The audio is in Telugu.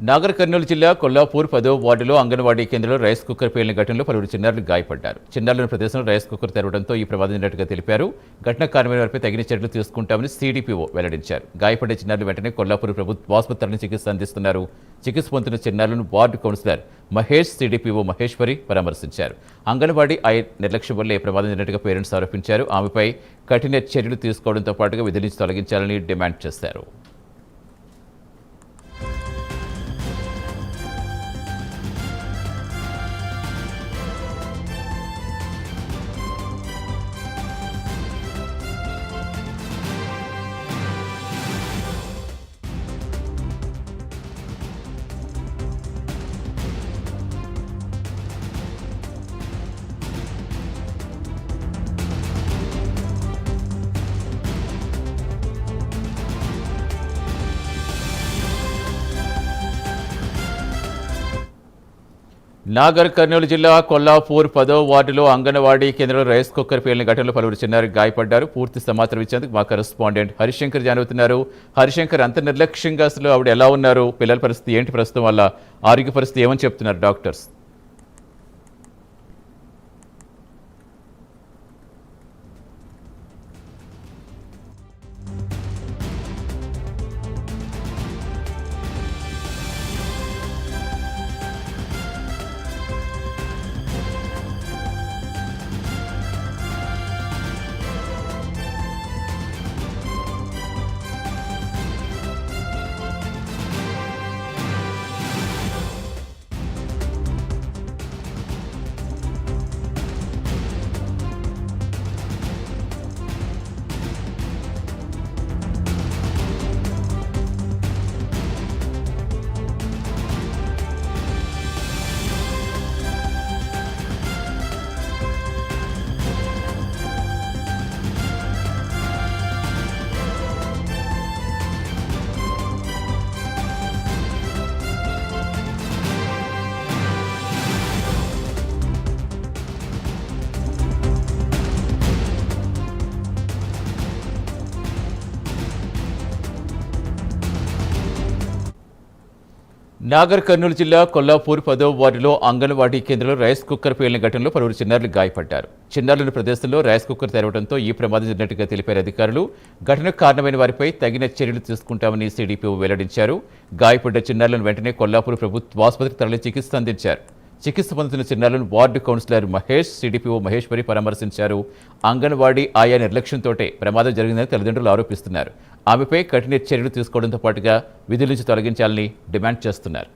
నాగర్ కర్నూలు జిల్లా కొల్లాపూర్ 10వ వార్డులో అంగన్వాడీ కేంద్రంలో రైస్ కుక్కర్ పేలిన ఘటనలో పలువురు చిన్నారులు గాయపడ్డారు. చిన్నారుల ప్రదేశంలో రైస్ కుక్కర్ తెరవడంతో ఈ ప్రమాదం జరిగినట్టుగా తెలిపారు. ఘటన కారణమైన వారిపై తగిన చర్యలు తీసుకుంటామని సిడిపిఓ వెల్లడించారు. గాయపడ్డ చిన్నారులు వెంటనే కొల్లాపూర్ ప్రభుత్వ ఆసుపత్రిలో చికిత్స అందిస్తున్నారు. చికిత్స పొందుతున్న చిన్నారులను ward councillor Mahesh, CDPO Maheshwari పరామర్శించారు. అంగన్వాడీ నిర్లక్ష్యం వల్లే ప్రమాదం జరిగినట్టుగా పేరెంట్స్ ఆరోపించారు. ఆమెపై కఠిన చర్యలు తీసుకోవడంతో పాటుగా విధుల నుంచి తొలగించాలని డిమాండ్ చేశారు. నాగర్ కర్నూలు జిల్లా కొల్లాపూర్ 10వ వార్డులో అంగన్వాడీ కేంద్రంలో రైస్ కుక్కర్ పేలిన ఘటనలో పలువురు చిన్నారులు గాయపడ్డారు. పూర్తి సమాచారం ఇచ్చేందుకు మా కరెస్పాండెంట్ హరిశంకర్ జానవుతున్నారు. హరిశంకర్, అంత నిర్లక్ష్యంగా అసలు ఆవిడ ఎలా ఉన్నారు? పిల్లల పరిస్థితి ఏంటి? ప్రస్తుతం వల్ల ఆరోగ్య పరిస్థితి ఏమని చెప్తున్నారు డాక్టర్స్? నాగర్ కర్నూలు జిల్లా కొల్లాపూర్ 10వ వార్డులో అంగన్వాడీ కేంద్రంలో రైస్ కుక్కర్ పేలిన ఘటనలో పలువురు చిన్నారులు గాయపడ్డారు. చిన్నారుల ప్రదేశంలో రైస్ కుక్కర్ తెరవడంతో ఈ ప్రమాదం జరిగినట్టుగా తెలిపారు అధికారులు. ఘటనకు కారణమైన వారిపై తగిన చర్యలు తీసుకుంటామని సిడిపిఓ వెల్లడించారు. గాయపడ్డ చిన్నారులను వెంటనే కొల్లాపూర్ ప్రభుత్వ ఆసుపత్రికి తరలి చికిత్స అందించారు. చికిత్స పొందుతున్న చిన్నారులను ward councillor Mahesh, CDPO Maheshwari పరామర్శించారు. అంగన్వాడీ నిర్లక్ష్యంతోటే ప్రమాదం జరిగిందని తల్లిదండ్రులు ఆరోపిస్తున్నారు. ఆమెపై కఠిన చర్యలు తీసుకోవడంతో పాటుగా విధుల నుంచి తొలగించాలని డిమాండ్ చేస్తున్నారు.